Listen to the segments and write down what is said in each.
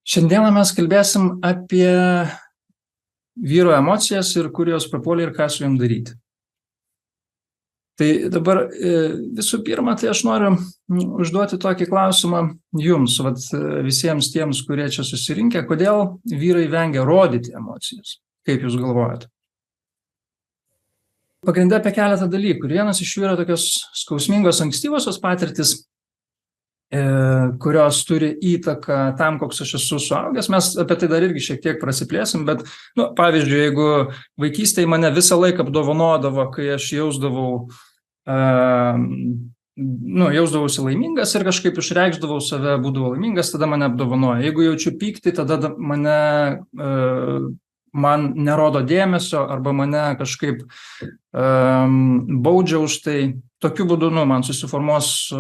Šiandieną mes kalbėsim apie vyro emocijas ir kur jos papuolė ir ką su jom daryti. Tai dabar visų pirma, tai aš noriu užduoti tokį klausimą jums, visiems tiems, kurie čia susirinkę, kodėl vyrai vengia rodyti emocijas. Kaip jūs galvojate? Pagrinde apie keletą dalykų. Vienas iš jų yra tokios skausmingos ankstyvosios patirtis, kurios turi įtaką tam, koks aš esu suaugęs. Mes apie tai dar irgi šiek tiek prasiplėsim, bet, pavyzdžiui, jeigu vaikystėje mane visą laiką apdovanodavo, kai aš jausdavausi laimingas ir kažkaip išreikšdavau save, būdavau laimingas, tada mane apdovanoja. Jeigu jaučiu pyktį, tada man nerodo dėmesio arba mane kažkaip baudžia už tai. Tokiu būdu man susiformuos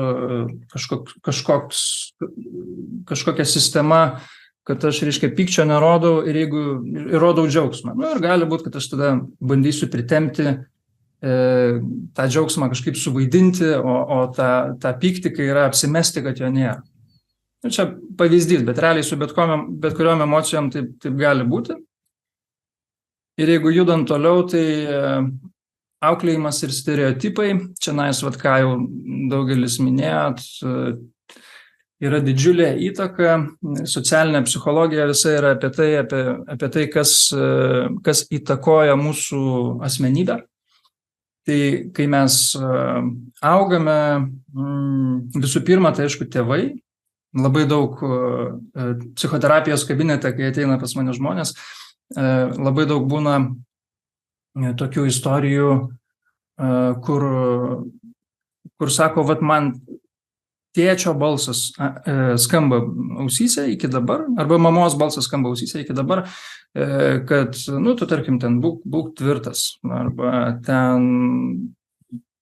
kažkokia sistema, kad aš, pykčio nerodau ir rodau džiaugsmą. Ir gali būti, kad aš tada bandysiu pritempti tą džiaugsmą kažkaip suvaidinti, o tą pyktį, kai yra apsimesti, kad jo nėra. Čia pavyzdys, bet realiai su bet kuriom emocijom taip gali būti. Ir jeigu judant toliau, tai auklėjimas ir stereotipai, čia ką jau daugelis minėjot, yra didžiulė įtaka, socialinė psichologija visa yra apie tai, kas įtakoja mūsų asmenybę. Tai kai mes augame, visų pirma, tai aišku tėvai, labai daug psichoterapijos kabinete, kai ateina pas mane žmonės, labai daug būna tokių istorijų, kur sako, man tėčio balsas skamba ausyse iki dabar, arba mamos balsas skamba ausyse iki dabar, kad, tu tarkim, ten būk tvirtas, arba ten,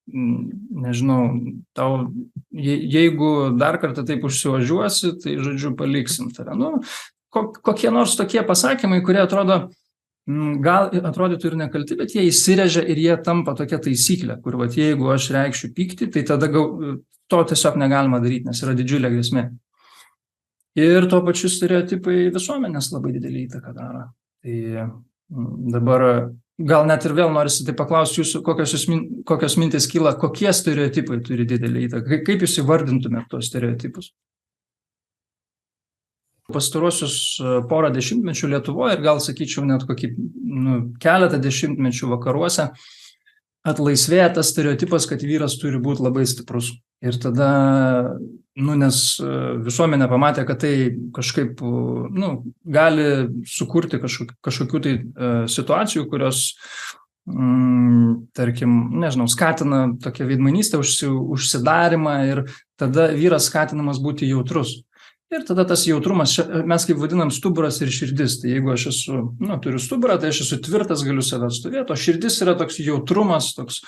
nežinau, jeigu dar kartą taip užsiožiuosi, tai, paliksim tave. Kokie nors tokie pasakymai, kurie gal atrodytų ir nekalti, bet jie įsirėžia ir jie tampa tokia taisyklė, kur jeigu aš reikšiu pyktį, tai tada to tiesiog negalima daryti, nes yra didžiulė grėsmė. Ir tuo pačiu stereotipai visuomenės labai didelį įtaką daro. Tai dabar gal net ir vėl norisi tai paklausti jūsų, kokios mintys kyla, kokie stereotipai turi didelį įtaką, kaip jūs įvardintumėte tuos stereotipus? Pastaruosius porą dešimtmečių Lietuvoje ir gal sakyčiau net keletą dešimtmečių vakaruose atlaisvėja tas stereotipas, kad vyras turi būti labai stiprus. Ir tada, nes visuomenė pamatė, kad tai kažkaip, gali sukurti kažkokių tai situacijų, kurios, tarkim, skatina tokią veidmainystę, užsidarimą ir tada vyras skatinamas būti jautrus. Ir tada tas jautrumas, mes kaip vadinam stuburas ir širdis, tai jeigu aš turiu stuburą, tai aš esu tvirtas, galiu save atstovėti, o širdis yra toks jautrumas, toks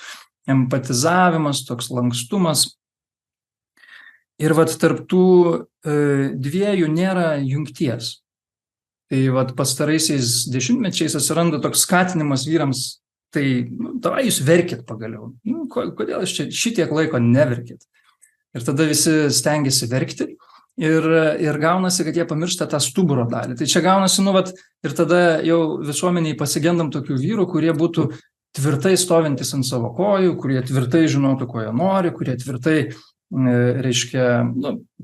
empatizavimas, toks lankstumas. Ir tarp tų dviejų nėra jungties. Tai pastaraisiais dešimtmečiais atsiranda toks skatinimas vyrams, tai davai jūs verkit pagaliau. Kodėl aš čia šitiek laiko neverkit? Ir tada visi stengiasi verkti. Ir gaunasi, kad jie pamiršta tą stuburo dalį. Tai čia gaunasi, ir tada jau visuomeniai pasigendam tokių vyrų, kurie būtų tvirtai stovintis ant savo kojų, kurie tvirtai žinotų, ko jie nori, kurie tvirtai,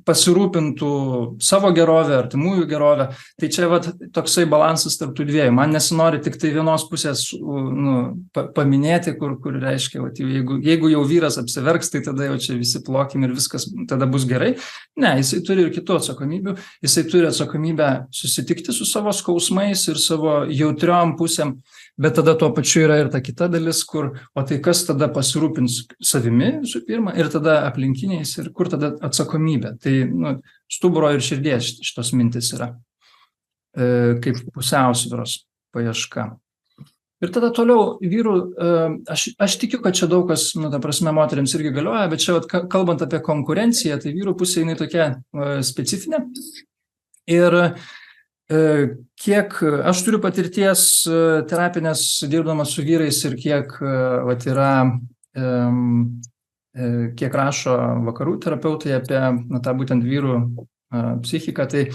pasirūpintų savo gerovę, artimųjų gerovę. Tai čia toksai balansas tarp tų dviejų. Man nesinori tik tai vienos pusės paminėti, kur reiškia, jeigu jau vyras apsiverks, tai tada jau čia visi plokim ir viskas tada bus gerai. Ne, jisai turi ir kitų atsakomybių. Jisai turi atsakomybę susitikti su savo skausmais ir savo jautriom pusėm, bet tada tuo pačiu yra ir ta kita dalis, o tai kas tada pasirūpins savimi visų pirma ir tada aplinkiniais ir kur tada atsakomybė. Tai stuburo ir širdies šitos mintis yra kaip pusiausvyros paieška. Ir tada toliau vyrų, aš tikiu, kad čia daug kas, moteriams irgi galioja, bet čia kalbant apie konkurenciją, tai vyrų pusė jinai tokia specifinė. Ir kiek aš turiu patirties terapinės dirbdamas su vyrais ir kiek kiek rašo vakarų terapeutai apie tą būtent vyrų psichiką, tai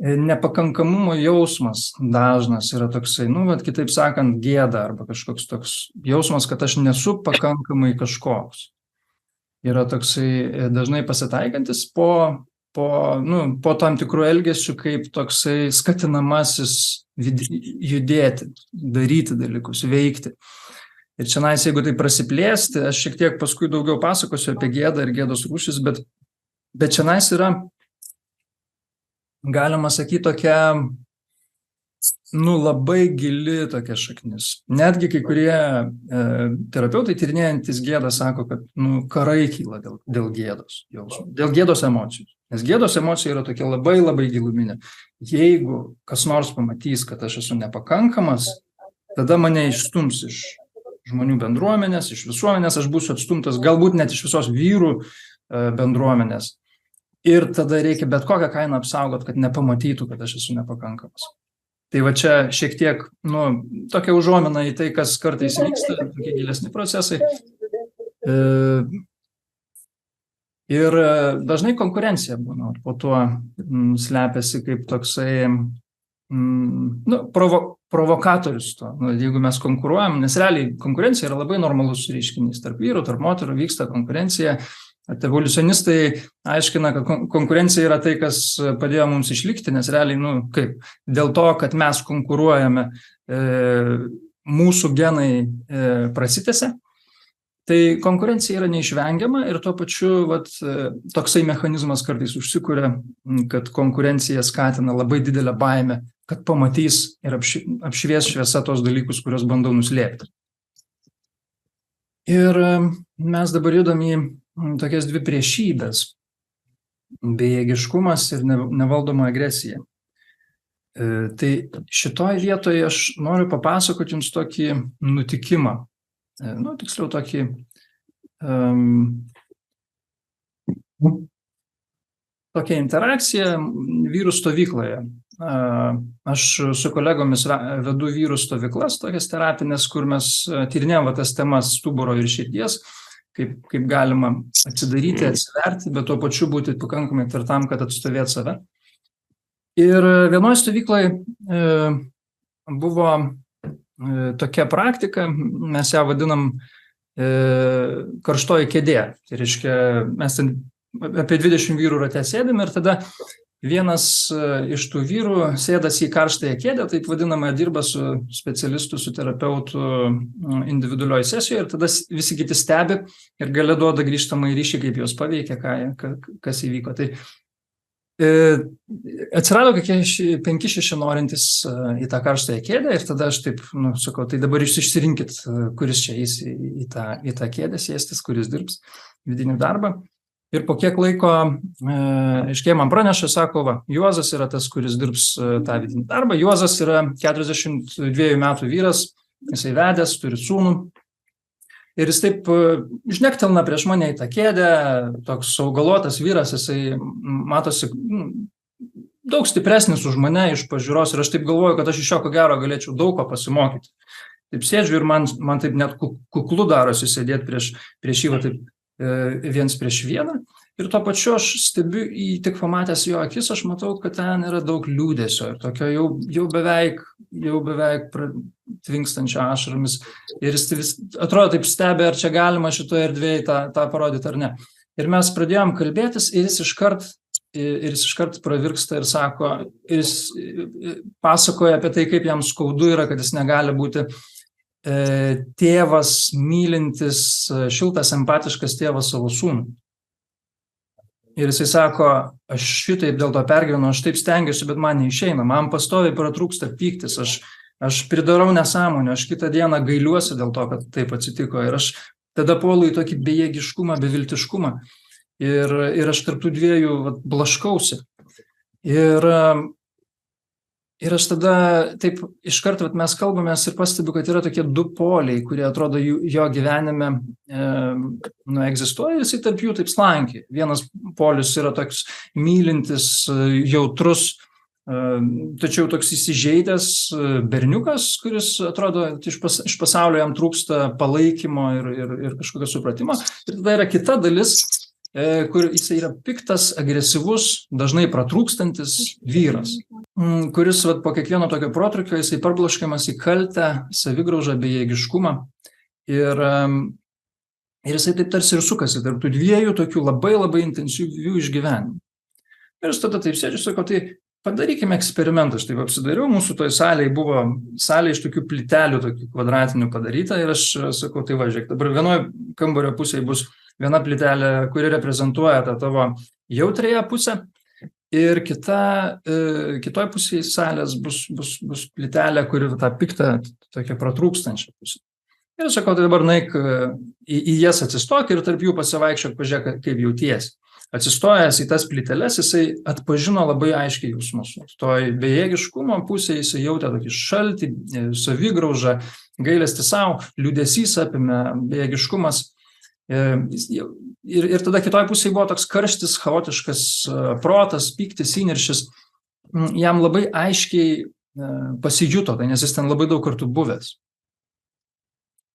nepakankamumo jausmas dažnas yra toksai, kitaip sakant, gėda arba kažkoks toks jausmas, kad aš nesu pakankamai kažkoks. Yra toksai dažnai pasitaikantis po tam tikrų elgesių kaip toksai skatinamasis judėti, daryti dalykus, veikti. Ir čionais, jeigu tai prasiplėsti, aš šiek tiek paskui daugiau pasakosiu apie gėdą ir gėdos rūšis, bet čionais yra, galima sakyti, tokia, labai gili tokia šaknis. Netgi kai kurie terapeutai tyrinėjantis gėdą sako, kad karai kyla dėl gėdos jausmų, dėl gėdos emocijų. Nes gėdos emocija yra tokia labai, labai giluminė. Jeigu kas nors pamatys, kad aš esu nepakankamas, tada mane išstums iš žmonių bendruomenės, iš visuomenės, aš būsiu atstumtas galbūt net iš visos vyrų bendruomenės. Ir tada reikia bet kokią kainą apsaugot, kad nepamatytų, kad aš esu nepakankamas. Tai va čia šiek tiek, tokia užuomina į tai, kas kartais vyksta, tokie gilesni procesai. Ir dažnai konkurencija būna, po tuo slepiasi kaip toksai provokatorius to. Jeigu mes konkuruojam, nes realiai konkurencija yra labai normalus reiškinys. Tarp vyrų, tarp moterų vyksta konkurencija. Evoliucionistai aiškina, kad konkurencija yra tai, kas padėjo mums išlikti, nes realiai, dėl to, kad mes konkuruojame, mūsų genai prasitęsia, tai konkurencija yra neišvengiama ir tuo pačiu toksai mechanizmas kartais užsikuria, kad konkurencija skatina labai didelę baimę, kad pamatys ir apšvies šviesa tos dalykus, kuriuos bandau nuslėpti. Ir mes dabar judam į tokias dvi priešybės – bejėgiškumas ir nevaldoma agresija. Tai šitoj vietoje aš noriu papasakoti jums tokį nutikimą. Tiksliau tokį tokia interakcija vyrų stovykloje. Aš su kolegomis vedu vyrų stovyklas, tokias terapinės, kur mes tyrinėjom tas temas stuburo ir širdies, kaip galima atsidaryti, atsiverti, bet tuo pačiu būti pakankamai tvirtam, kad atstovėti save. Ir vienoje stovykloje buvo tokia praktika, mes ją vadinam karštoji kėdė. Tai reiškia, mes ten apie 20 vyrų rate sėdim ir tada vienas iš tų vyrų sėdasi į karštąją kėdę, taip vadinamą, dirba su specialistu, su terapeutu individualioje sesijoje ir tada visi kiti stebi ir gale duoda grįžtamą į ryšį, kaip jos paveikia, kas įvyko. Tai atsirado kokie 5-6 norintys į tą karštąją kėdę ir tada aš taip, sakau, tai dabar išsirinkit, kuris čia eis į tą kėdę sėstis, kuris dirbs vidinį darbą. Ir po kiek laiko aiškiai man praneša, sako, Juozas yra tas, kuris dirbs tą vidinį darbą. Juozas yra 42 metų vyras, jisai vedęs, turi sūnų. Ir jis taip žnektelna prieš mane į tą kėdę, toks augalotas vyras, jisai matosi daug stipresnis už mane iš pažiūros ir aš taip galvoju, kad aš iš jo ko gero galėčiau daug ko pasimokyti. Taip sėdžiu ir man taip net kuklu darosi sėdėti prieš jį, taip viens prieš vieną ir tuo pačiu aš stebiu tik pamatęs jo akis, aš matau, kad ten yra daug liūdesio ir tokio jau beveik tvinkstančio ašaromis ir jis atrodo taip stebi, ar čia galima šitoje erdvėje tą parodyti ar ne. Ir mes pradėjom kalbėtis ir jis iškart pravirksta ir sako, jis pasakoja apie tai, kaip jam skaudu yra, kad jis negali būti tėvas, mylintis, šiltas, empatiškas tėvas savo sūnų. Ir jisai sako, aš šitaip dėl to pergyvenu, aš taip stengiuosi, bet man neišeina, man pastoviai pratrūksta pyktis, aš pridarau nesąmonę, aš kitą dieną gailiuosi dėl to, kad taip atsitiko ir aš tada puolu į tokį bejėgiškumą, beviltiškumą ir aš tarp tų dviejų blaškausi. Ir aš tada taip iškart mes kalbamės ir pastebiu, kad yra tokie du poliai, kurie atrodo jo gyvenime egzistuoja ir jisai tarp jų taip slankiai. Vienas polius yra toks mylintis, jautrus, tačiau toks įsižeidęs berniukas, kuris atrodo iš pasaulio jam trūksta palaikymo ir kažkokio supratimo. Ir tada yra kita dalis, kur jisai yra piktas, agresyvus, dažnai pratrūkstantis vyras, kuris po kiekvieno tokio protrūkio jisai parbloškiamas į kaltę, savigraužą, bejėgiškumą ir jisai taip tarsi ir sukasi tarp tų dviejų tokių labai labai intensyvių išgyvenimų. Ir aš tada taip sėdžiu, sakau, tai padarykime eksperimentą. Aš taip apsidariau, mūsų toj salėje buvo salė iš tokių plytelių, tokių kvadratinių padaryta ir aš sakau, tai važiuok, dabar vienoje kambario pusėje bus viena plytelė, kuri reprezentuoja tą tavo jautrąją pusę ir kitoj pusėje salės bus plytelė, kuri tą piktą, tokią pratrūkstančią pusę. Ir aš sakau, tai dabar naik į jas atsistok ir tarp jų pasivaikščiok, pažiūrėk, kaip jautiesi. Atsistojęs į tas plyteles, jisai atpažino labai aiškiai jausmus. Toj bejėgiškumo pusėje jisai jautė tokį šaltį, savigraužą, gailestį savo, liūdesys apėmė, bejėgiškumas. Ir tada kitoj pusėje buvo toks karštis, chaotiškas protas, pyktis, įniršis. Jam labai aiškiai pasijuto tai, nes jis ten labai daug kartų buvęs.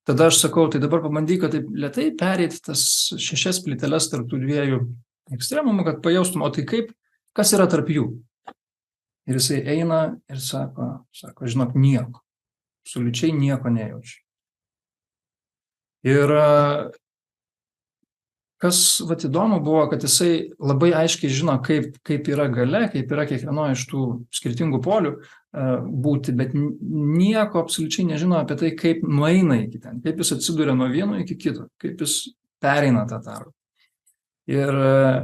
Tada aš sakau, tai dabar pabandyk, kad taip lėtai pereiti tas 6 plyteles tarp tų dviejų ekstremumų, kad pajaustum, o tai kaip, kas yra tarp jų. Ir jisai eina ir sako, žinok, nieko, absoliučiai nieko nejaučiu. Ir kas įdomu buvo, kad jisai labai aiškiai žino, kaip yra gale, kaip yra kiekvieno iš tų skirtingų polių būti, bet nieko absoliučiai nežino apie tai, kaip nueina iki ten, kaip jis atsiduria nuo vieno iki kito, kaip jis pereina tą tarpą. Ir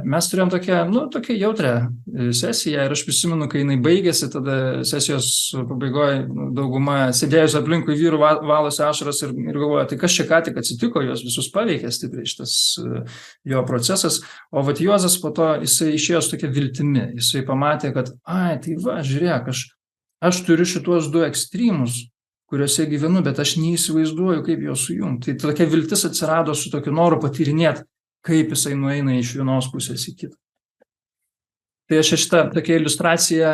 mes turėjom tokią jautrę sesiją ir aš prisimenu, kai jinai baigėsi, tada sesijos pabaigoje dauguma sėdėjus aplinkui vyrų valosi ašaras ir galvoja, tai kas čia ką tik atsitiko, juos visus paveikė stipriai šitas jo procesas, o Juozas po to jisai išėjo su tokia viltimi, jisai pamatė, kad tai va, žiūrėk, aš turiu šitos 2 ekstremus, kuriuose gyvenu, bet aš neįsivaizduoju, kaip juos sujungti. Tai tokia viltis atsirado su tokiu noru patyrinėti, kaip jisai nueina iš vienos pusės į kitą. Tai aš šitą tokia iliustracija,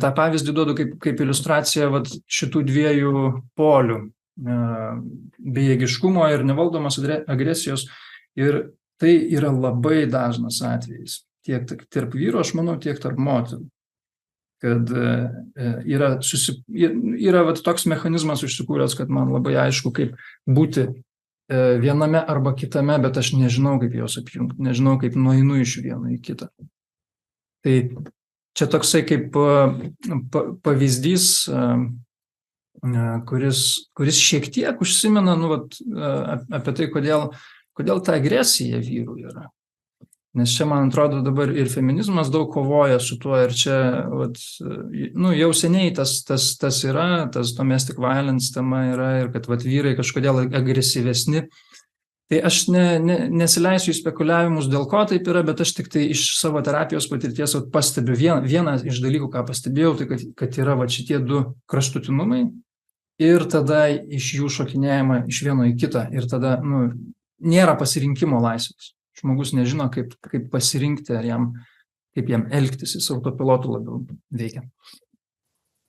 tą pavyzdį duodu kaip iliustracija šitų dviejų polių, bejėgiškumo ir nevaldomos agresijos. Ir tai yra labai dažnas atvejis, tiek tarp vyrų, aš manau, tiek tarp moterų. Kad yra toks mechanizmas užsikūręs, kad man labai aišku, kaip būti viename arba kitame, bet aš nežinau, kaip juos apjungti, nežinau, kaip nueinu iš vieno į kitą. Tai čia toksai kaip pavyzdys, kuris šiek tiek užsimena apie tai, kodėl ta agresija vyrų yra. Nes čia, man atrodo, dabar ir feminizmas daug kovoja su tuo ir čia jau seniai tas yra, tas domestic violence tema yra ir kad vyrai kažkodėl agresyvesni. Tai aš nesileisiu į spekuliavimus, dėl ko taip yra, bet aš tik tai iš savo terapijos patirties pastebiu. Vieną iš dalykų, ką pastebėjau, tai kad yra šitie 2 kraštutinumai ir tada iš jų šokinėjama iš vieno į kitą ir tada nėra pasirinkimo laisvės. Žmogus nežino, kaip pasirinkti, kaip jam elgtis, jis autopilotų labiau veikia.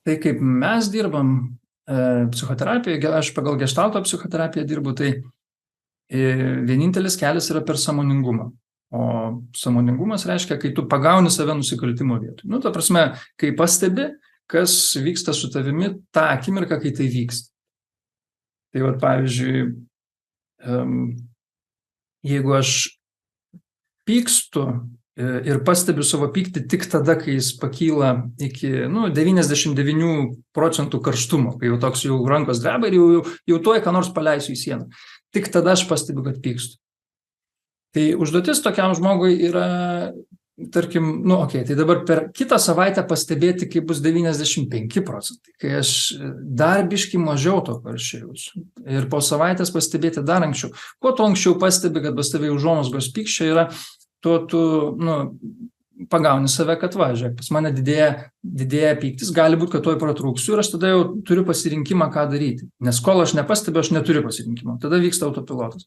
Tai kaip mes dirbam psichoterapijoje, aš pagal geštalto psichoterapiją dirbu, tai vienintelis kelias yra per sąmoningumą. O sąmoningumas reiškia, kai tu pagauni save nusikaltimo vietoj. Ta prasme, kai pastebi, kas vyksta su tavimi tą akimirką, kai tai vyksta. Tai pavyzdžiui, jeigu aš pykstu ir pastebiu savo pyktį tik tada, kai jis pakyla iki 99% karštumo, kai toks rankos dreba ir jau tuoj ką nors paleisiu į sieną. Tik tada aš pastebiu, kad pykstu. Tai užduotis tokiam žmogui yra, tarkim, tai dabar per kitą savaitę pastebėti, kai bus 95%, kai aš dar biškį mažiau to karščio jaučiu. Ir po savaitės pastebėti dar anksčiau. Kuo tu anksčiau pastebi, kad pas tave užuomazgos pykčio yra, tuo tu pagauni save, kad žiūrėk, pas mane didėja pyktis, gali būti, kad tuoj pratrūksiu ir aš tada jau turiu pasirinkimą, ką daryti. Nes kol aš nepastebiu, aš neturiu pasirinkimo. Tada vyksta autopilotas.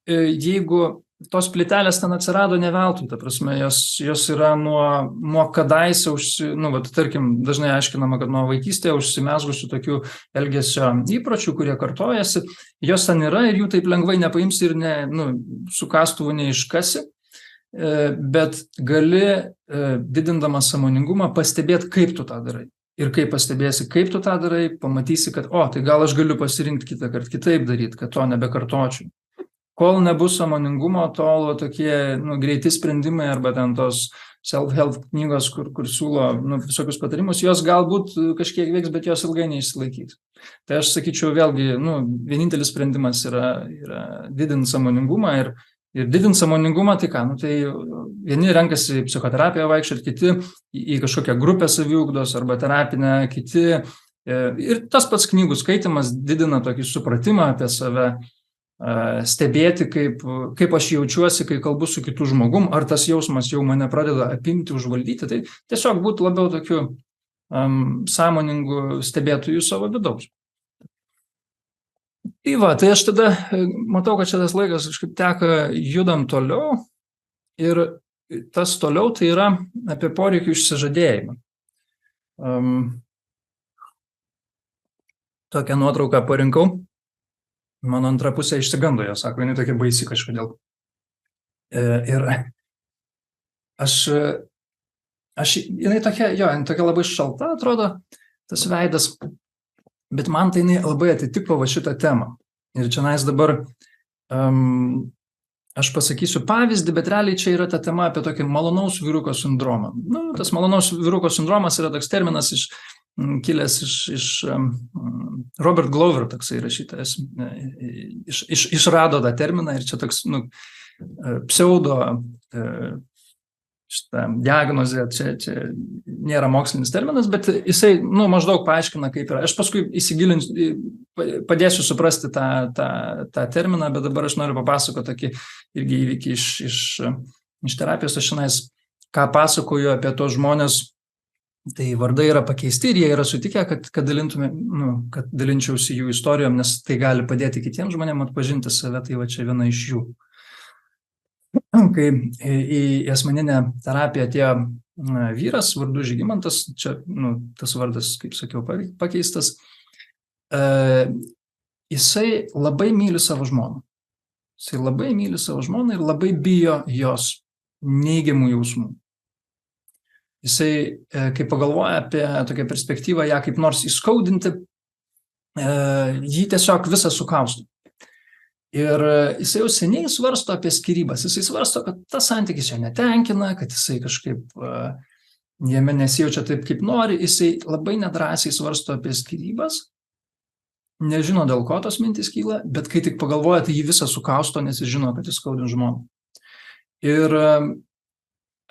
Jeigu tos plytelės ten atsirado ne veltui, ta prasme, jos yra nuo kadaise, tarkim, dažnai aiškinama, kad nuo vaikystėje užsimezgusių tokių elgesio įpročių, kurie kartojasi, jos ten yra ir jų taip lengvai nepaimsi ir su kastuvu neiškasi, bet gali, didindamas sąmoningumą, pastebėti, kaip tu tą darai. Ir kai pastebėsi, kaip tu tą darai, pamatysi, kad, tai gal aš galiu pasirinkti kitą kartą kitaip daryti, kad to nebekartočiau. Kol nebus sąmoningumo, tol tokie greiti sprendimai arba ten tos self-help knygos, kur siūlo visokius patarimus, jos galbūt kažkiek veiks, bet jos ilgai neišsilaikys. Tai aš sakyčiau, vėlgi, vienintelis sprendimas yra didinti sąmoningumą ir didinti sąmoningumą, tai ką, tai vieni renkasi psichoterapiją vaikščioti, kiti į kažkokią grupę saviugdos arba terapinę, kiti. Ir tas pats knygų skaitimas didina tokį supratimą apie save, stebėti, kaip aš jaučiuosi, kai kalbu su kitu žmogum, ar tas jausmas jau mane pradeda apimti, užvaldyti, tai tiesiog būti labiau tokiu sąmoningu stebėtojų savo vidaus. Tai aš tada matau, kad šitas laikas kažkaip teka, judam toliau ir tas toliau tai yra apie poreikių išsižadėjimą. Tokią nuotrauką parinkau. Mano antra pusė išsigando, jo sako, jinai tokia baisi kažkodėl. Ir jinai tokia labai šalta atrodo, tas veidas, bet man tai jinai labai atitiko šitą temą. Ir čia dabar aš pasakysiu pavyzdį, bet realiai čia yra ta tema apie tokį malonaus vyruko sindromą. Tas malonaus vyruko sindromas yra toks terminas kilęs iš Robert Glover, toksai rašytojas, išrado tą terminą ir čia toks pseudo šitą diagnozę, čia nėra mokslinis terminas, bet jisai maždaug paaiškina, kaip yra. Aš paskui įsigilinsiu, padėsiu suprasti tą terminą, bet dabar aš noriu papasakoti tokį irgi įvykį iš terapijos. Aš šiandien ką pasakoju apie tos žmonės, tai vardai yra pakeisti ir jie yra sutikę, kad dalinčiausi jų istorijom, nes tai gali padėti kitiems žmonėms atpažinti save, tai čia viena iš jų. Kai į asmeninę terapiją atėjo vyras vardu Žygimantas, čia tas vardas, kaip sakiau, pakeistas, jisai labai myli savo žmoną. Jisai labai myli savo žmoną ir labai bijo jos neigiamų jausmų. Jisai, kai pagalvoja apie tokią perspektyvą, ją kaip nors įskaudinti, jį tiesiog visą sukausto. Ir jisai jau seniai svarsto apie skyrybas. Jisai svarsto, kad tas santykis jo netenkina, kad jisai kažkaip jame nesijaučia taip, kaip nori. Jisai labai nedrąsiai svarsto apie skyrybas. Nežino, dėl ko tos mintys kyla, bet kai tik pagalvoja, tai jį visą sukausto, nes jis žino, kad jis skaudin žmoną. Ir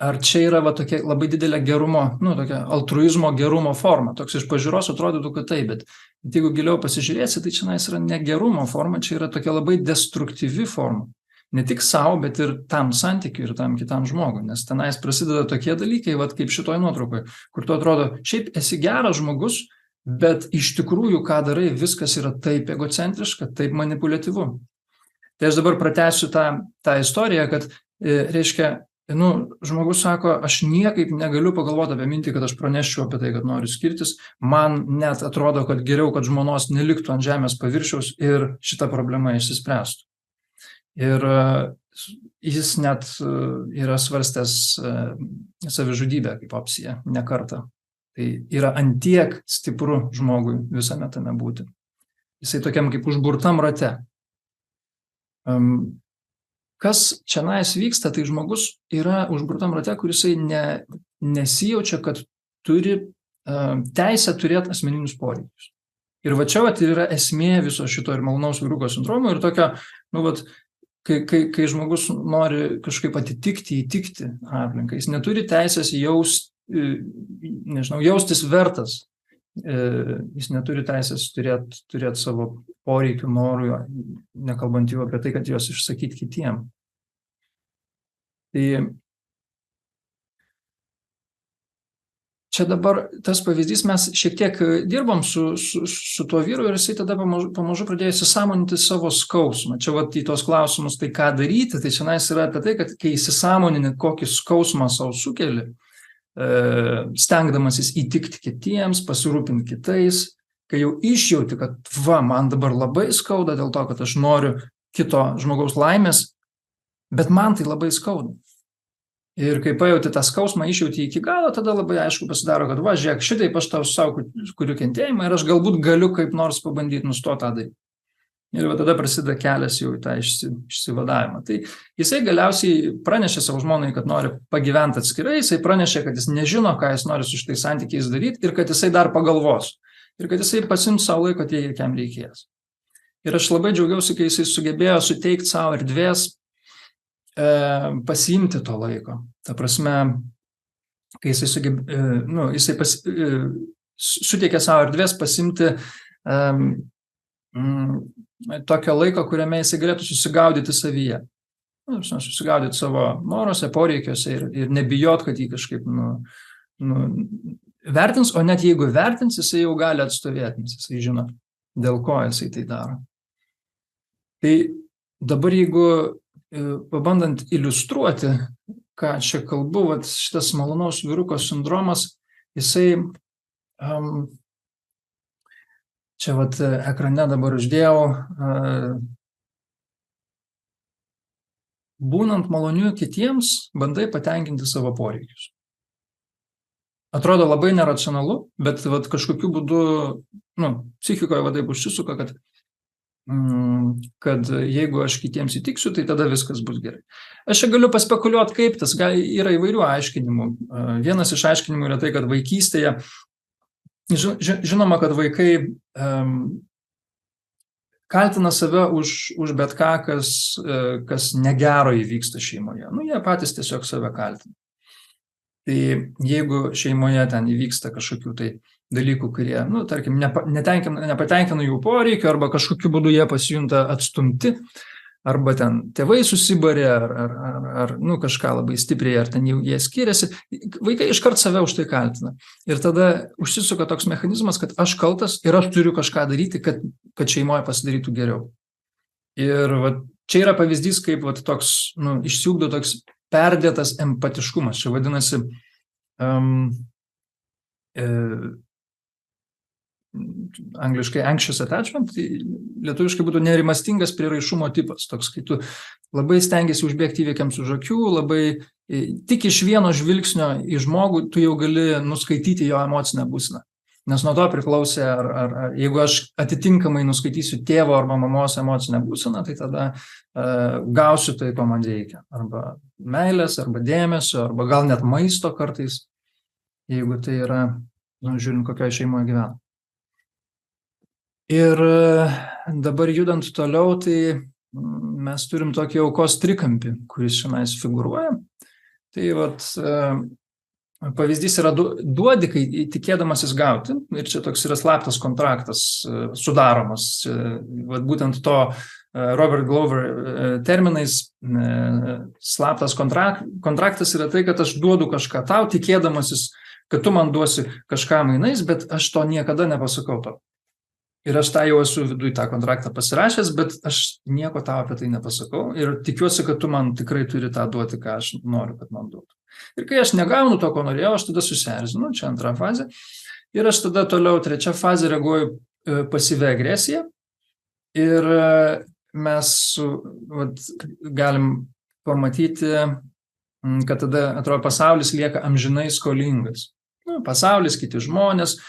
ar čia yra tokia labai didelė gerumo, tokia altruizmo gerumo forma. Toks iš pažiūros atrodytų, kad taip, bet jeigu giliau pasižiūrėsi, tai čia yra ne gerumo forma, čia yra tokia labai destruktyvi forma. Ne tik savo, bet ir tam santykiui ir tam kitam žmogui. Nes tenais prasideda tokie dalykai, kaip šitoj nuotraukoje, kur tu atrodo, šiaip esi geras žmogus, bet iš tikrųjų, ką darai, viskas yra taip egocentriška, taip manipuliatyvu. Tai aš dabar pratęsiu tą istoriją, kad, reiškia, žmogus sako, aš niekaip negaliu pagalvoti apie mintį, kad aš praneščiau apie tai, kad noriu skirtis. Man net atrodo, kad geriau, kad žmonos neliktų ant žemės paviršiaus ir šita problema išsispręstų. Ir jis net yra svarstęs savižudybę kaip opciją ne kartą. Tai yra antiek stipru žmogui visame tame būti. Jisai tokiam kaip užburtam rate. Kas čianais vyksta, tai žmogus yra užburtam rate, kur jisai nesijaučia, kad turi teisę turėti asmeninius poreikius. Ir čia yra esmė viso šito ir malonaus vyruko sindromo ir tokio, kai žmogus nori kažkaip įtikti aplinką, jis neturi teisės jaustis vertas. Jis neturi teisės turėti savo poreikių, norų, nekalbant jau apie tai, kad juos išsakyti kitiem. Tai čia dabar tas pavyzdys, mes šiek tiek dirbom su tuo vyru ir jisai tada pamažu pradėjo įsisąmoninti savo skausmą. Čia vat į tos klausimus, tai ką daryti, tai šiandien yra apie tai, kad kai įsisąmonini, kokį skausmą savo sukeli, stengdamasis įtikti kitiems, pasirūpinti kitais, kai jau išjauti, kad man dabar labai skauda dėl to, kad aš noriu kito žmogaus laimės, bet man tai labai skauda. Ir kai pajauti tą skausmą, išjauti iki galo, tada labai aišku pasidaro, kad žiūrėk, šitaip aš tau savo kuriu kentėjimą ir aš galbūt galiu kaip nors pabandyti nustoti tą daryti. Ir tada prasideda kelias jau į tą išsivadavimą. Tai jisai galiausiai pranešė savo žmonai, kad nori pagyventi atskirai, jisai pranešė, kad jis nežino, ką jis nori su šitais santykiais daryti ir kad jisai dar pagalvos. Ir kad jisai pasims savo laiko tiek, kiek jam reikės. Ir aš labai džiaugiausi, kai jisai sugebėjo suteikti savo erdvės pasiimti to laiko. Ta prasme, kai jisai suteikė savo erdvės pasiimti tokio laiko, kuriame jisai galėtų susigaudyti savyje. Susigaudyti savo noruose, poreikiuose ir nebijot, kad jį kažkaip vertins, o net jeigu vertins, jisai jau gali atstovėti, nes jisai žino, dėl ko jisai tai daro. Tai dabar jeigu pabandant iliustruoti, ką čia kalbu, šitas malonaus vyruko sindromas, jisai čia ekrane dabar uždėjau, būnant maloniu kitiems, bandai patenkinti savo poreikius. Atrodo labai neracionalu, bet kažkokiu būdu, psichikoje taip užsisuka, kad jeigu aš kitiems įtiksiu, tai tada viskas bus gerai. Aš čia galiu paspekuliuoti, kaip tas yra įvairių aiškinimų. Vienas iš aiškinimų yra tai, kad vaikystėje, žinoma, kad vaikai kaltina save už bet ką, kas negero įvyksta šeimoje. Jie patys tiesiog save kaltina. Tai jeigu šeimoje ten įvyksta kažkokių tai dalykų, kurie, tarkim, nepatenkina jų poreikio, arba kažkokiu būdu jie pasijunta atstumti, arba ten tėvai susibarė, ar kažką labai stipriai, ar ten jau jie skiriasi, vaikai iškart save už tai kaltina. Ir tada užsisuka toks mechanizmas, kad aš kaltas ir aš turiu kažką daryti, kad šeimoje pasidarytų geriau. Ir čia yra pavyzdys, kaip toks, išsiugdo toks perdėtas empatiškumas. Čia vadinasi angliškai anxious attachment, lietuviškai būtų nerimastingas prieraišumo tipas, toks, kai tu labai stengiasi užbėgti įvykiams už akių, labai tik iš vieno žvilgsnio į žmogų tu jau gali nuskaityti jo emocinę būseną. Nes nuo to priklausė, ar jeigu aš atitinkamai nuskaitysiu tėvo arba mamos emocinę būseną, tai tada gausiu tai, ko man reikia. Arba meilės, arba dėmesio, arba gal net maisto kartais, jeigu tai yra, žiūrint, kokioje šeimoje gyvena. Ir dabar judant toliau, tai mes turim tokį aukos trikampį, kuris šiandien figūruoja. Tai pavyzdys yra duodi, kai tikėdamasis gauti, ir čia toks yra slaptas kontraktas sudaromas, būtent to Robert Glover terminais, slaptas kontraktas yra tai, kad aš duodu kažką tau, tikėdamasis, kad tu man duosi kažką mainais, bet aš to niekada nepasakau to. Ir aš tą jau esu viduj tą kontraktą pasirašęs, bet aš nieko tau apie tai nepasakau ir tikiuosi, kad tu man tikrai turi tą duoti, ką aš noriu, kad man duotų. Ir kai aš negaunu to, ko norėjau, aš tada susierzinu, čia antra fazė. Ir aš tada toliau trečia fazė reaguoju pasyvia agresija. Ir mes galim pamatyti, kad tada, atrodo, pasaulis lieka amžinai skolingas. Pasaulis, kiti žmonės.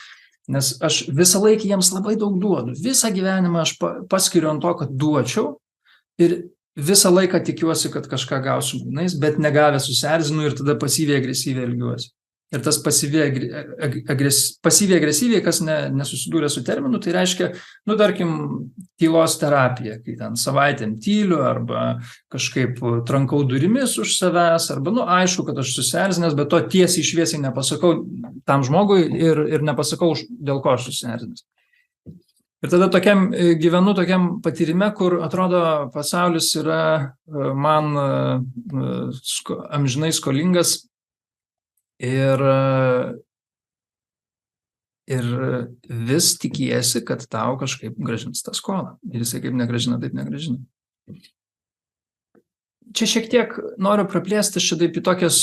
Nes aš visą laiką jiems labai daug duodu. Visą gyvenimą aš paskiriu ant to, kad duočiau ir visą laiką tikiuosi, kad kažką gausiu mainais, bet negavęs susierzinu ir tada pasyviai agresyviai elgiuosi. Ir tas pasyviai agresyviai, kas nesusidūrė su terminu, tai reiškia, tarkim, tylos terapija, kai ten savaitėm tyliu arba kažkaip trankau durimis už savęs, arba, aišku, kad aš susierzinęs, bet to tiesiai šviesiai nepasakau tam žmogui ir nepasakau, dėl ko aš susierzinęs. Ir tada gyvenu tokiam patyrime, kur atrodo pasaulis yra man amžinai skolingas. Ir ir vis tikiesi, kad tau kažkaip grąžins tą skolą. Ir jisai kaip negrąžina, taip negrąžina. Čia šiek tiek noriu praplėsti, aš čia taip į tokias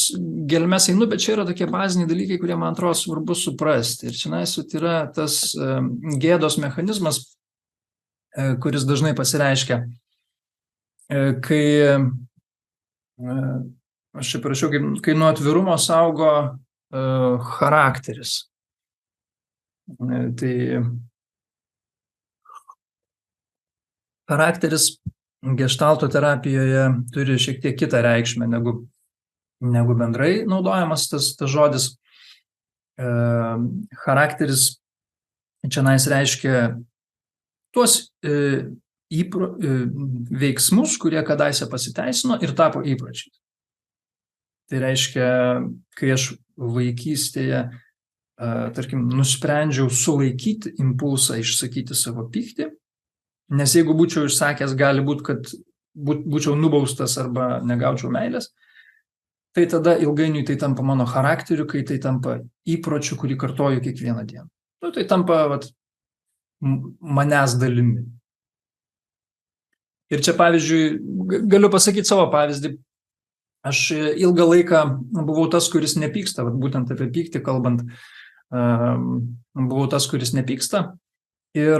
gelmes einu, bet čia yra tokie baziniai dalykai, kurie man atrodo svarbu suprasti. Ir čia yra tas gėdos mechanizmas, kuris dažnai pasireiškia, kai, aš čia parašiau, kai nuo atvirumo saugo charakteris. Tai charakteris geštalto terapijoje turi šiek tiek kitą reikšmę negu bendrai naudojamas tas žodis. Charakteris čia reiškia tuos veiksmus, kurie kadaise pasiteisino ir tapo įpročiais. Tai reiškia, kai aš vaikystėje, tarkim, nusprendžiau sulaikyti impulsą išsakyti savo pyktį, nes jeigu būčiau išsakęs, gali būti, kad būčiau nubaustas arba negaučiau meilės, tai tada ilgainiui tai tampa mano charakteriu, kai tai tampa įpročiu, kurį kartoju kiekvieną dieną. Tai tampa manęs dalimi. Ir čia, pavyzdžiui, galiu pasakyti savo pavyzdį. Aš ilgą laiką buvau tas, kuris nepyksta, būtent apie pyktį kalbant, buvau tas, kuris nepyksta. Ir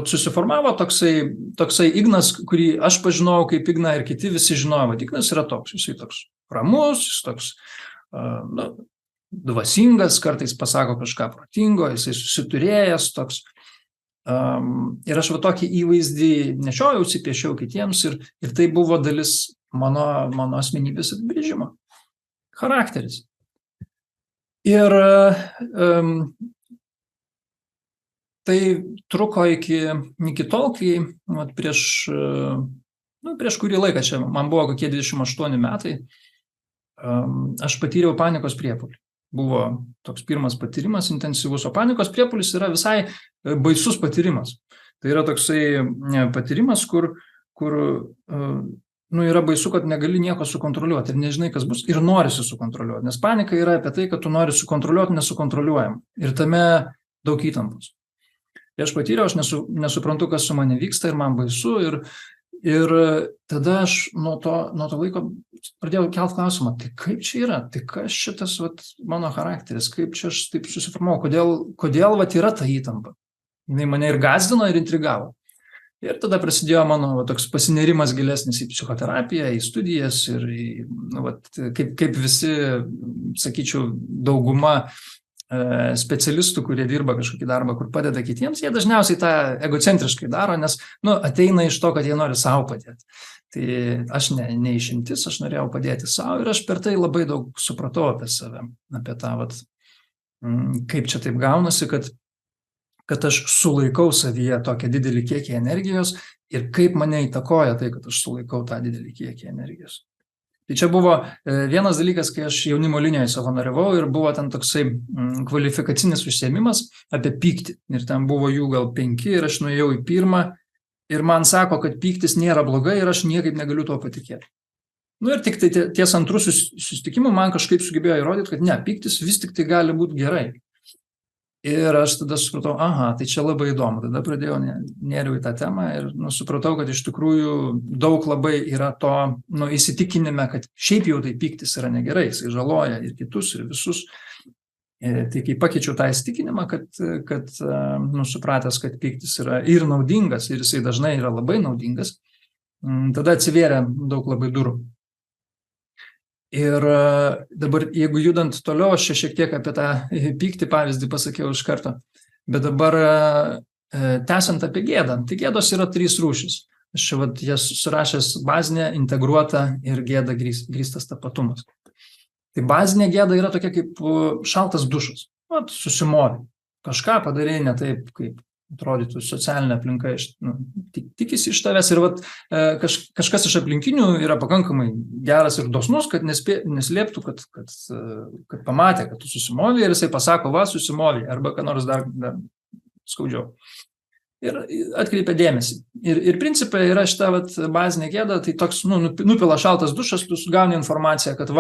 susiformavo toksai Ignas, kurį aš pažinojau kaip Igną ir kiti visi žinojo. Ignas yra toks, jisai toks ramus, jis toks dvasingas, kartais pasako kažką protingo, jisai susiturėjęs toks. Ir aš tokį įvaizdį nešiojausi, piešiau kitiems ir tai buvo dalis mano asmenybės apibrėžimo. Charakteris. Ir tai truko iki tol, kai prieš kurį laiką, čia man buvo kokie 28 metai, aš patyriau panikos priepuolį. Buvo toks pirmas patyrimas intensyvus, o panikos priepuolis yra visai baisus patyrimas. Tai yra toksai patyrimas, kur yra baisu, kad negali nieko sukontroliuoti ir nežinai, kas bus, ir norisi sukontroliuoti. Nes panika yra apie tai, kad tu nori sukontroliuoti nesukontroliuojam. Ir tame daug įtampos. Tai aš patyriau, aš nesuprantu, kas su mane vyksta ir man baisu. Ir tada aš nuo to laiko pradėjau kelt klausimą, tai kaip čia yra, tai kas šitas mano charakteris, kaip čia aš taip susiformavau, kodėl yra ta įtampa. Jinai mane ir gąsdino, ir intrigavo. Ir tada prasidėjo mano toks pasinerimas gilesnis į psichoterapiją, į studijas ir kaip visi, sakyčiau, dauguma specialistų, kurie dirba kažkokį darbą, kur padeda kitiems, jie dažniausiai tą egocentriškai daro, nes ateina iš to, kad jie nori savo padėti. Tai aš ne išimtis, aš norėjau padėti savo ir aš per tai labai daug supratau apie save, apie tą, kaip čia taip gaunasi, kad aš sulaikau savyje tokią didelį kiekį energijos ir kaip mane įtakoja tai, kad aš sulaikau tą didelį kiekį energijos. Tai čia buvo vienas dalykas, kai aš jaunimo linijoje savanoriavau ir buvo ten toksai kvalifikacinis užsiėmimas apie pyktį. Ir ten buvo jų gal 5 ir aš nuėjau į pirmą ir man sako, kad pyktis nėra blogai ir aš niekaip negaliu tuo patikėti. Ir tik tai ties antrų susitikimų man kažkaip sugebėjo įrodyti, kad ne, pyktis vis tik tai gali būti gerai. Ir aš tada supratau, tai čia labai įdomu. Tada pradėjau nėriau į tą temą ir supratau, kad iš tikrųjų daug labai yra to įsitikinime, kad šiaip jau tai pyktis yra negerai, jisai žaloja ir kitus, ir visus. Tai kai pakeičiau tą įsitikinimą, kad supratęs, kad pyktis yra ir naudingas, ir jisai dažnai yra labai naudingas, tada atsivėrė daug labai durų. Ir dabar, jeigu judant toliau, aš šiek tiek apie tą pyktį pavyzdį pasakiau iš karto, bet dabar tęsiant apie gėdą, tai gėdos yra 3 rūšis. Aš čia jas surašęs bazinę, integruotą ir gėdą grįstas tapatumas. Tai bazinė gėda yra tokia kaip šaltas dušas. Susimovi. Kažką padarei ne taip, kaip atrodytų socialinė aplinka tikisi iš tavęs ir kažkas iš aplinkinių yra pakankamai geras ir dosnus, kad neslėptų, kad pamatė, kad tu susimovė ir jisai pasako, susimovi, arba ką nors dar skaudžiau. ir atkreipia dėmesį. Ir principai yra šita bazinė gėda, tai toks, nupila šaltas dušas, tu gauni informaciją, kad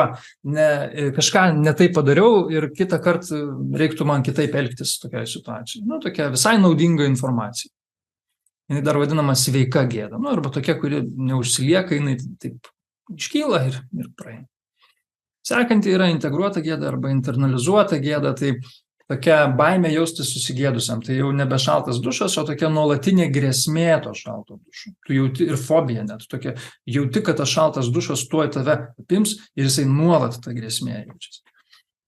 kažką ne taip padariau ir kitą kartą reiktų man kitaip elgtis tokioje situacijoje. Tokia visai naudinga informacija. Jinai dar vadinama sveika gėda, arba tokia, kuri neužsilieka, jinai taip iškyla ir praeina. Sekanti yra integruota gėda arba internalizuota gėda, tai tokia baimė jaustis susigėdusiam, tai jau nebe šaltas dušas, o tokia nuolatinė grėsmė to šalto dušo. Tu jauti ir fobiją net, tokia jauti, kad tas šaltas dušas tuoj tave apims ir jisai nuolat ta grėsmė jaučiasi.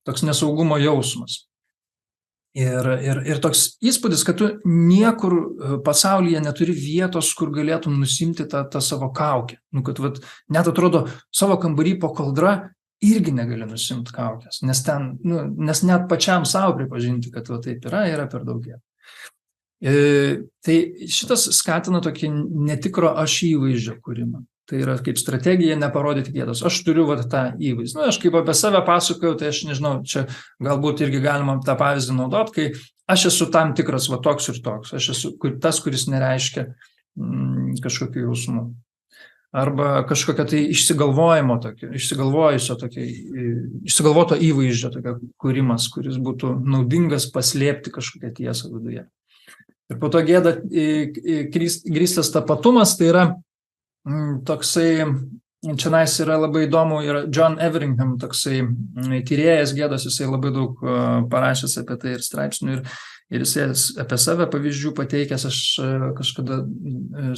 Toks nesaugumo jausmas. Ir toks įspūdis, kad tu niekur pasaulyje neturi vietos, kur galėtum nusimti tą savo kaukę. Kad net atrodo savo kambarį po kaldra irgi negali nusimti kaukės, nes net pačiam savo pripažinti, kad taip yra per daug gėda. Tai šitas skatina tokį netikro aš įvaizdžio kūrimą. Tai yra kaip strategija neparodyti gėdos. Aš turiu tą įvaizdį. Aš kaip apie save pasakojau, tai aš nežinau, čia galbūt irgi galima tą pavyzdį naudoti, kai aš esu tam tikras toks ir toks. Aš esu tas, kuris nereiškia kažkokių jausmų. Arba kažkokia tai išsigalvoto įvaizdžio kūrimas, kuris būtų naudingas paslėpti kažkokią tiesą viduje. Ir po to gėda grįstas tapatumas, tai yra toksai, čionais yra labai įdomu, yra John Everingham, toksai tyrėjas gėdos, jisai labai daug parašęs apie tai ir straipsnių, ir jisai apie save pavyzdžių pateikęs, aš kažkada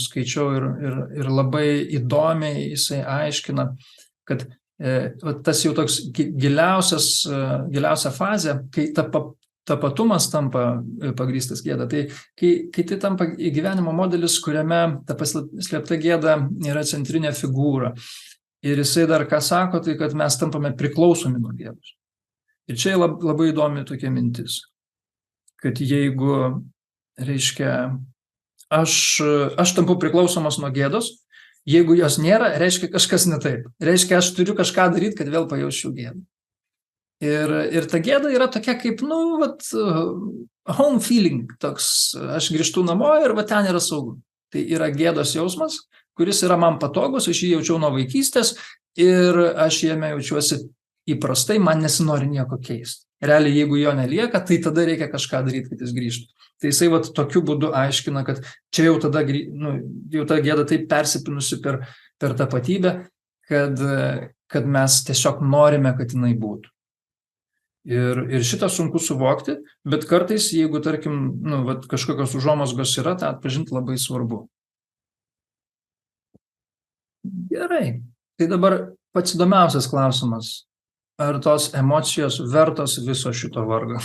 skaičiau ir labai įdomiai jisai aiškina, kad tas jau toks giliausia fazė, kai tapatumas tampa pagrįstas gėda, tai kai tai tampa gyvenimo modelis, kuriame ta paslėpta gėda yra centrinė figūra. Ir jisai dar ką sako, tai kad mes tampame priklausomi nuo gėdos. Ir čia labai įdomi tokia mintis, kad jeigu, reiškia, aš tampu priklausomas nuo gėdos, jeigu jos nėra, reiškia kažkas ne taip. Reiškia, aš turiu kažką daryti, kad vėl pajausčiau gėdą. Ir ta gėda yra tokia kaip, home feeling, toks, aš grįžtu namo ir ten yra saugu. Tai yra gėdos jausmas, kuris yra man patogus, aš jį jaučiau nuo vaikystės ir aš jame jaučiuosi įprastai, man nesinori nieko keisti. Realiai, jeigu jo nelieka, tai tada reikia kažką daryti, kad jis grįžtų. Tai jisai tokiu būdu aiškina, kad čia jau tada jau ta gėda taip persipinusi per tapatybę, kad mes tiesiog norime, kad jinai būtų. Ir šitą sunku suvokti, bet kartais, jeigu, tarkim, kažkokios užuomazgos yra, tą atpažinti labai svarbu. Gerai. Tai dabar pats įdomiausias klausimas. Ar tos emocijos vertos viso šito vargo?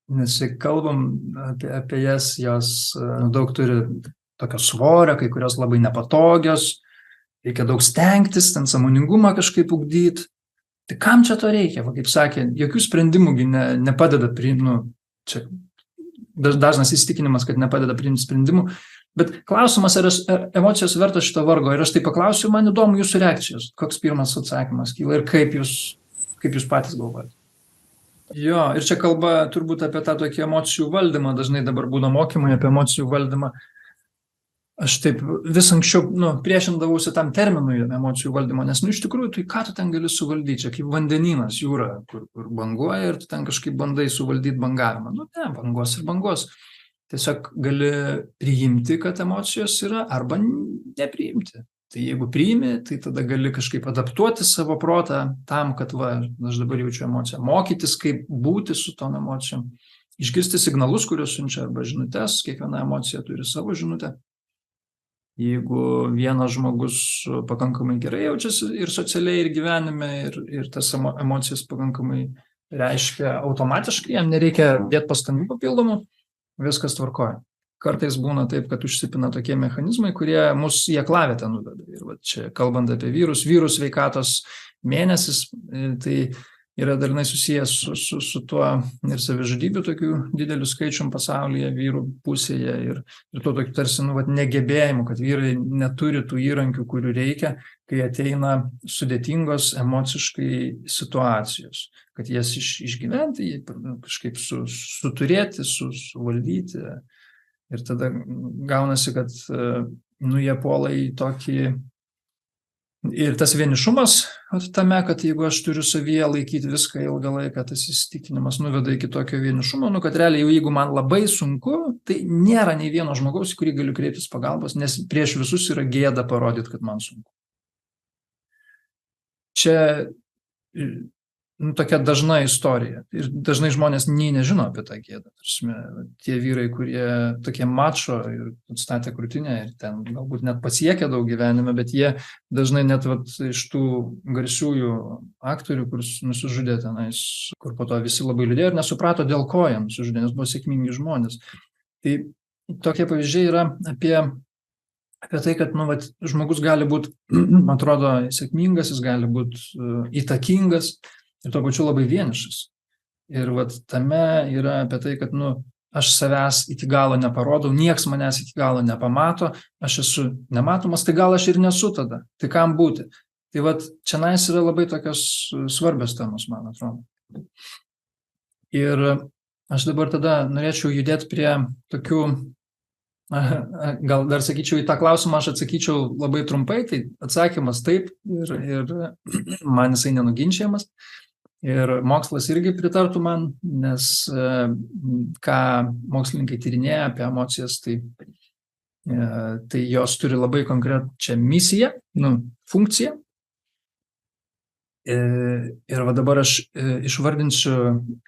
Nes kalbam apie jas, jos daug turi tokio svorio, kai kurios labai nepatogios, reikia daug stengtis, ten sąmoningumą kažkaip ugdyti. Tai kam čia to reikia? Kaip sakė, jokių sprendimų nepadeda priimti, čia dažnas įsitikinimas, kad nepadeda priimti sprendimų, bet klausimas, ar emocijos vertos šito vargo, ir aš tai paklausiu, man įdomu jūsų reakcijos, koks pirmas atsakymas kyla ir kaip jūs patys galvojate. Jo, ir čia kalba turbūt apie tą tokį emocijų valdymą, dažnai dabar būna mokymai apie emocijų valdymą. Aš taip vis anksčiau priešindavausi tam terminui emocijų valdymo, nes iš tikrųjų, tai ką tu ten gali suvaldyti, čia kaip vandenynas, jūra, kur banguoja ir tu ten kažkaip bandai suvaldyti bangavimą. Ne, bangos ir bangos. Tiesiog gali priimti, kad emocijos yra, arba nepriimti. Tai jeigu priimi, tai tada gali kažkaip adaptuoti savo protą tam, kad aš dabar jaučiu emociją, mokytis, kaip būti su tom emocijom, išgirsti signalus, kuriuos siunčia arba žinutes, kiekviena emocija turi savo žinutę. Jeigu vienas žmogus pakankamai gerai jaučiasi ir socialiai, ir gyvenime, ir tas emocijas pakankamai reiškia automatiškai, jam nereikia dėti pastangų papildomų, viskas tvarkoja. Kartais būna taip, kad užsipina tokie mechanizmai, kurie mus į aklavietę nuveda. Ir čia kalbant apie vyrų sveikatos mėnesis, tai yra dažnai susijęs su tuo ir savižudybių tokių didelių skaičium pasaulyje vyrų pusėje ir tuo tokiu tarsi negebėjimu, kad vyrai neturi tų įrankių, kurių reikia, kai ateina sudėtingos emociškai situacijos, kad jas išgyventi, kažkaip suturėti, suvaldyti, Ir tada gaunasi, kad jie puola į tokį. Ir tas vienišumas tame, kad jeigu aš turiu savyje laikyti viską ilgą laiką, tas įsitikinimas nuveda iki tokio vienišumo, kad realiai jeigu man labai sunku, tai nėra nei vieno žmogaus, į kurį galiu kreiptis pagalbos, nes prieš visus yra gėda parodyti, kad man sunku. Čia tokia dažna istorija. Ir dažnai žmonės nežino apie tą gėdą. Tie vyrai, kurie tokie mačo ir atstatė krūtinę ir ten galbūt net pasiekė daug gyvenime, bet jie dažnai net iš tų garsiųjų aktorių, kur nusižudė tenais, kur po to visi labai liūdėjo ir nesuprato, dėl ko jie nusižudė, nes buvo sėkmingi žmonės. Tai tokie pavyzdžiai yra apie tai, kad žmogus gali būti, atrodo, sėkmingas, jis gali būti įtakingas, ir tuo pačiu labai vienišas. Ir tame yra apie tai, kad aš savęs iki galo neparodau, nieks manęs iki galo nepamato, aš esu nematomas, tai gal aš ir nesu tada, tai kam būti. Tai čianais yra labai tokios svarbios temos, man atrodo. Ir aš dabar tada norėčiau judėti prie tokių, gal dar sakyčiau, į tą klausimą aš atsakyčiau labai trumpai, tai atsakymas taip ir man jisai nenuginčiamas. Ir mokslas irgi pritartų man, nes ką mokslininkai tyrinėja apie emocijas, tai jos turi labai konkrečią misiją, funkciją. Ir dabar aš išvardinsiu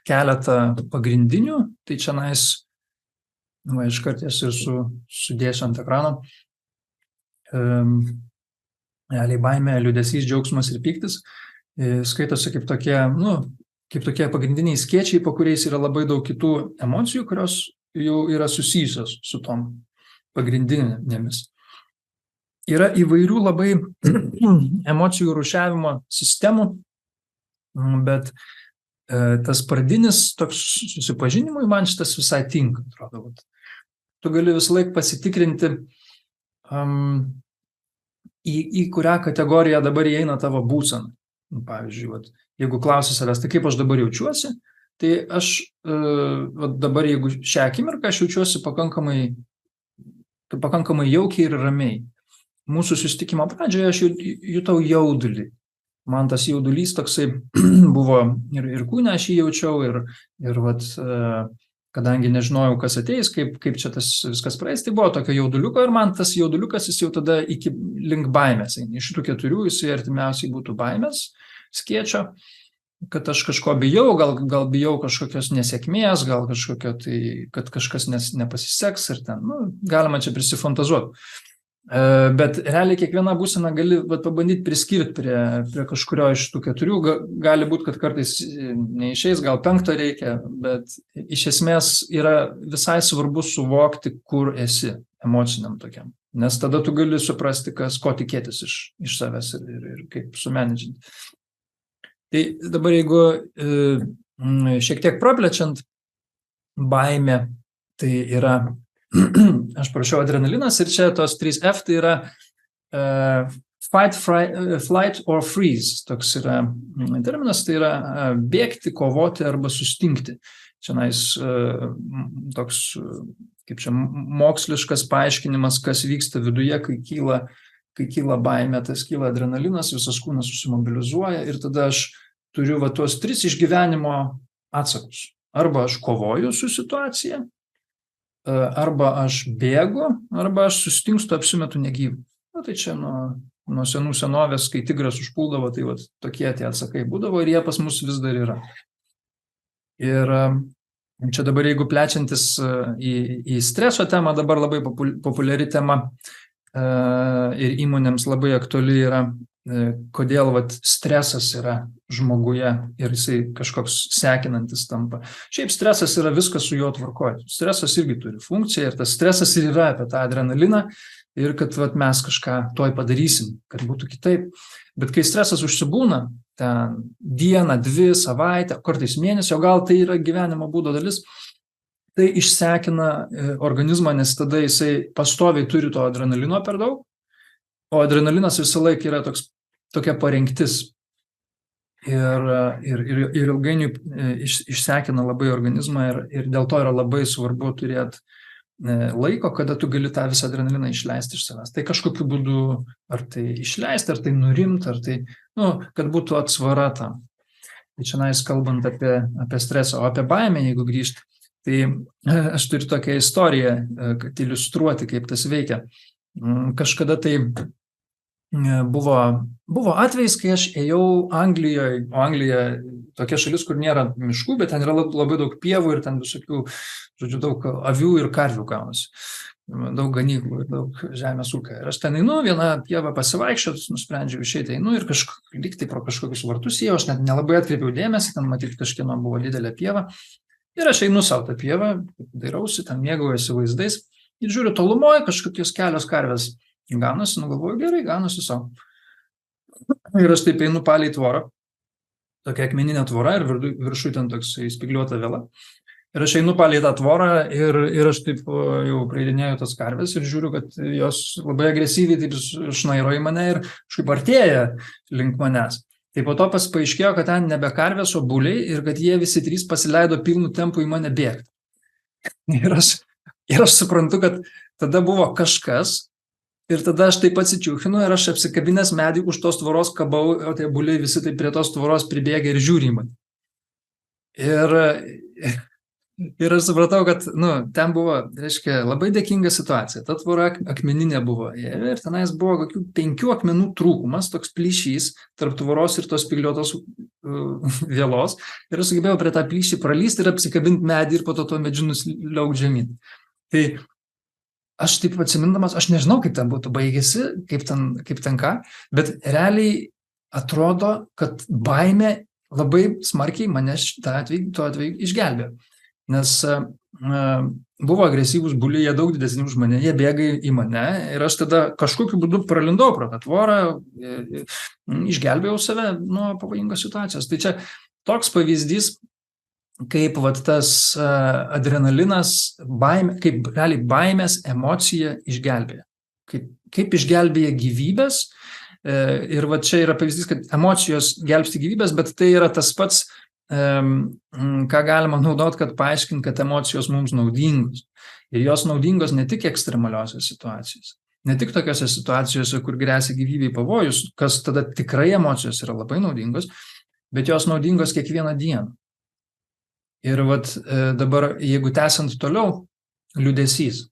keletą pagrindinių, tai čionais, iškart jas ir sudėsiu ant ekrano. Baimė, liūdesys, džiaugsmas ir pyktis. Skaitosi kaip tokie pagrindiniai skėčiai, po kuriais yra labai daug kitų emocijų, kurios jau yra susijusios su tom pagrindinėmis. Yra įvairių labai emocijų rūšiavimo sistemų, bet tas pradinis toks susipažinimui man šitas visai tinka, atrodo. Tu gali visą laiką pasitikrinti, į kurią kategoriją dabar įeina tavo būsena. Pavyzdžiui, jeigu klausi savęs, tai kaip aš dabar jaučiuosi, tai aš dabar, jeigu šią akimirką aš jaučiuosi pakankamai jaukiai ir ramiai. Mūsų susitikimo pradžioje aš jutau jaudulį. Man tas jaudulys toksai buvo ir kūne aš jį jaučiau ir kadangi nežinojau, kas ateis, kaip čia tas viskas praeis, tai buvo tokio jauduliuko ir man tas jauduliukas jis jau tada link baimės. Iš tų 4 jisai artimiausiai būtų baimės skėčio, kad aš kažko bijau, gal bijau kažkokios nesėkmės, gal kažkokio tai, kad kažkas nepasiseks ir ten, galima čia prisifantazuoti. Bet realiai kiekvieną būseną gali pabandyti priskirti prie kažkurio iš tų 4, gali būti, kad kartais neišeis, gal 5 reikia, bet iš esmės yra visai svarbu suvokti, kur esi emociniam tokiam, nes tada tu gali suprasti, ko tikėtis iš savęs ir kaip sumenedžinti. Tai dabar jeigu šiek tiek praplečiant, baimė, tai yra aš prašiau adrenalinas ir čia tos 3F tai yra fight, flight or freeze, toks yra terminas, tai yra bėgti, kovoti arba sustingti. Čianais toks, kaip čia, moksliškas paaiškinimas, kas vyksta viduje, kai kyla baimė, tas kyla adrenalinas, visas kūnas susimobilizuoja ir tada aš turiu tuos 3 išgyvenimo atsakus. Arba aš kovoju su situacija, arba aš bėgu, arba aš sustingstu, apsimetu negyvu. Tai čia nuo senų senovės, kai tigras užpuldavo, tai tokie tie atsakai būdavo ir jie pas mus vis dar yra. Ir čia dabar, jeigu plečiantis į streso temą, dabar labai populiari tema ir įmonėms labai aktuali yra, kodėl stresas yra žmoguje ir jisai kažkoks sekinantis tampa. Šiaip stresas yra viskas su juo tvarkoje. Stresas irgi turi funkciją ir tas stresas ir yra apie tą adrenaliną ir kad mes kažką toj padarysim, kad būtų kitaip. Bet kai stresas užsibūna, ten dieną, 2 savaitę, kartais mėnesį, o gal tai yra gyvenimo būdo dalis, tai išsekina organizmą, nes tada jisai pastoviai turi to adrenalino per daug, o adrenalinas visą laiką yra tokia parengtis ir ilgainiui išsekina labai organizmą ir dėl to yra labai svarbu turėti laiko, kada tu gali tą visą adrenaliną išleisti iš savęs. Tai kažkokiu būdu, ar tai išleisti, ar tai nurimti, ar tai, kad būtų atsvara tam. Tai čia kalbant apie stresą, o apie baimę, jeigu grįžti, tai aš turiu tokią istoriją, kad iliustruoti, kaip tas veikia. Kažkada tai buvo atvejis, kai aš ėjau Anglijoje, o Anglija tokia šalis, kur nėra miškų, bet ten yra labai daug pievų ir ten visokių, žodžiu, daug avių ir karvių gaunasi, daug ganyklų ir daug žemės ūkio. Ir aš ten einu, vieną pievą pasivaikščiot, nusprendžiau išeiti, einu ir lyg tai pro kažkokius vartus ėjau, aš net nelabai atkreipiau dėmesį, ten matyti kažkieno buvo didelė pieva. Ir aš einu savo tą pievą, dairausi, ten mėgaujuosi vaizdais ir žiūriu tolumoje kažkokios kelios karvės ganosi, galvoju, gerai, ganosi savo. Ir aš taip einu palei tvorą, tokia akmeninė tvora ir viršų ten toks spygliuota viela. Ir aš einu palei tą tvorą ir aš taip jau praeidinėju tas karvės ir žiūriu, kad jos labai agresyviai taip šnairo į mane ir kažkaip artėja link manęs. Tai po to paaiškėjo, kad ten nebe karvės, o buliai ir kad jie visi trys pasileido pilnu tempu į mane bėgti. Ir aš suprantu, kad tada buvo kažkas ir tada aš taip atsičiūchinu ir aš apsikabinęs medį už tos tvoros kabau, o tie buliai visi taip prie tos tvoros pribėgia ir žiūri į mane. Ir aš supratau, kad ten buvo, reiškia, labai dėkinga situacija. Ta tvora akmeninė buvo ir tenais buvo kokių 5 akmenų trūkumas, toks plyšys tarp tvoros ir tos spygliuotos vielos. Ir aš sugebėjau prie tą plyšį pralysti ir apsikabinti medį ir po to medžiu nuliaukt žemyn. Tai aš taip atsimindamas, aš nežinau, kaip ten būtų baigėsi, kaip ten ką, bet realiai atrodo, kad baimė labai smarkiai mane tuo atveju išgelbėjo. Nes buvo agresyvūs buliai, jie daug didesni už mane, jie bėga į mane ir aš tada kažkokiu būdu pralindau pro tą tvorą, išgelbėjau save nuo pavojingos situacijos. Tai čia toks pavyzdys, kaip tas adrenalinas, kaip realiai baimės emocija išgelbėja. Kaip išgelbėja gyvybės. Ir čia yra pavyzdys, kad emocijos gelbsti gyvybės, bet tai yra tas pats, ką galima naudoti, kad paaiškinti, kad emocijos mums naudingos. Ir jos naudingos ne tik ekstremaliosios situacijos, ne tik tokiose situacijose, kur grėsia gyvybei pavojus, kas tada tikrai emocijos yra labai naudingos, bet jos naudingos kiekvieną dieną. Ir dabar, jeigu tęsiant toliau, liūdesys.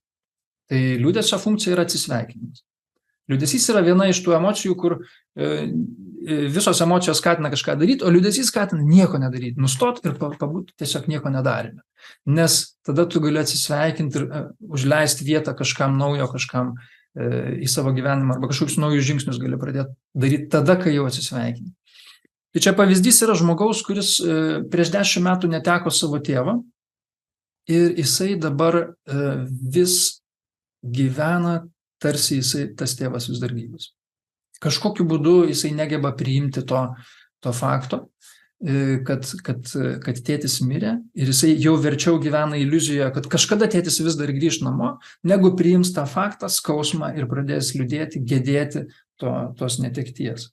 Tai liūdesio funkcija yra atsisveikinimas. Liūdesys yra viena iš tų emocijų, kur visos emocijos skatina kažką daryti, o liūdesys skatina nieko nedaryti, nustot ir pabūti tiesiog nieko nedarime. Nes tada tu gali atsisveikinti ir užleisti vietą kažkam naujo, kažkam į savo gyvenimą arba kažkokius naujus žingsnius gali pradėti daryti tada, kai jau atsisveikini. Tai čia pavyzdys yra žmogaus, kuris prieš 10 metų neteko savo tėvą ir jisai dabar vis gyvena, tarsi tas tėvas vis dar gyvas. Kažkokiu būdu jisai negeba priimti to fakto, kad tėtis mirė ir jisai jau verčiau gyvena iliuzijoje, kad kažkada tėtis vis dar grįš namo, negu priims tą faktą, skausmą ir pradės liūdėti, gedėti tos netekties.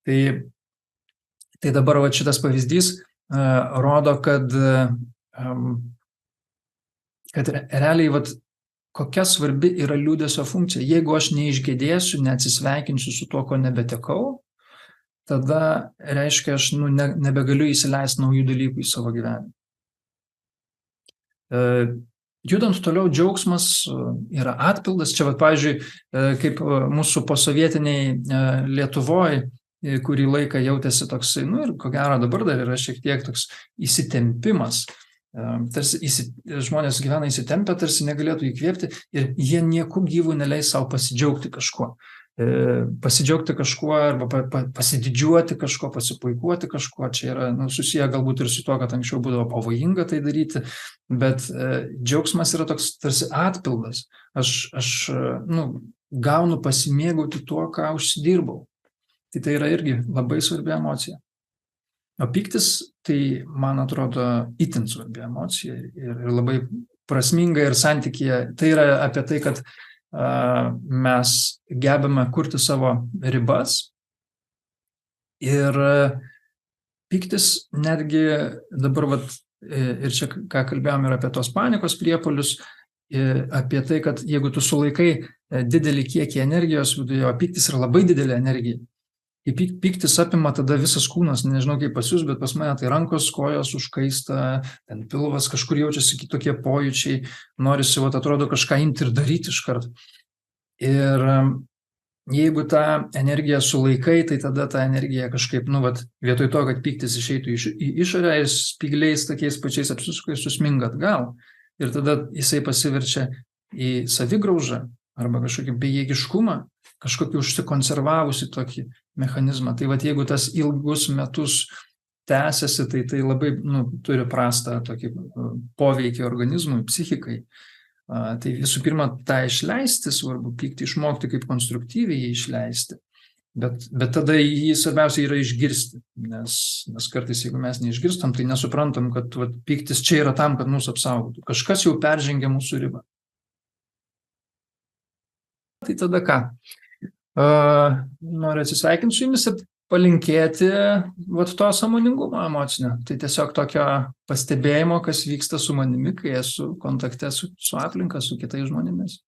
Tai dabar šitas pavyzdys rodo, kad realiai kokia svarbi yra liūdesio funkcija. Jeigu aš neišgedėsiu, neatsisveikinsiu su tuo, ko nebetekau, tada reiškia, aš nebegaliu įsileisti naujų dalykų į savo gyvenimą. Judant toliau, džiaugsmas yra atpildas. Čia, pavyzdžiui, kaip mūsų posovietiniai Lietuvoje, kurį laiką jautėsi toksai, ir ko gero dabar dar yra šiek tiek toks įsitempimas. Tarsi žmonės gyvena įsitempę, tarsi negalėtų įkvėpti ir jie nieku gyvų neleis savo pasidžiaugti kažkuo. Pasidžiaugti kažkuo arba pasididžiuoti kažkuo, pasipuikuoti kažkuo. Čia yra susiję galbūt ir su tuo, kad anksčiau būdavo pavojinga tai daryti, bet džiaugsmas yra toks tarsi atpildas. Aš gaunu pasimėgauti tuo, ką užsidirbau. Tai yra irgi labai svarbi emocija. O pyktis, tai, man atrodo, itin svarbi emocija ir labai prasminga ir santykyje. Tai yra apie tai, kad mes gebame kurti savo ribas ir pyktis netgi dabar, ir čia ką kalbėjom ir apie tos panikos priepuolius, apie tai, kad jeigu tu sulaikai didelį kiekį energijos viduje, o pyktis yra labai didelė energija. Kai pyktis apima, tada visas kūnas, nežinau kaip pas jūs, bet pas mane tai rankos, kojos užkaista, ten pilvas kažkur jaučiasi kitokie pojūčiai, norisi, atrodo, kažką imti ir daryti iš karto. Ir jeigu tą energiją sulaikai, tai tada ta energija kažkaip, vietoj to, kad pyktis išeitų į išorę ir spygliais tokiais pačiais apsisukai susminga atgal. Ir tada jisai pasiverčia į savigraužą arba kažkokį bejėgiškumą, kažkokį užsikonservavusi tokį mechanizmą. Tai jeigu tas ilgus metus tęsiasi, tai labai turi prastą tokį poveikį organizmui, psichikai. Tai visų pirma, tą išleisti svarbu, pyktį išmokti, kaip konstruktyviai jį išleisti. Bet tada jį svarbiausia yra išgirsti, nes kartais, jeigu mes neišgirstam, tai nesuprantam, kad pyktis čia yra tam, kad mūsų apsaugotų. Kažkas jau peržengia mūsų ribą. Tai tada ką? Noriu atsisveikinti su jumis ir palinkėti to sąmoningumo emocinio. Tai tiesiog tokio pastebėjimo, kas vyksta su manimi, kai esu kontakte su aplinka, su kitais žmonėmis.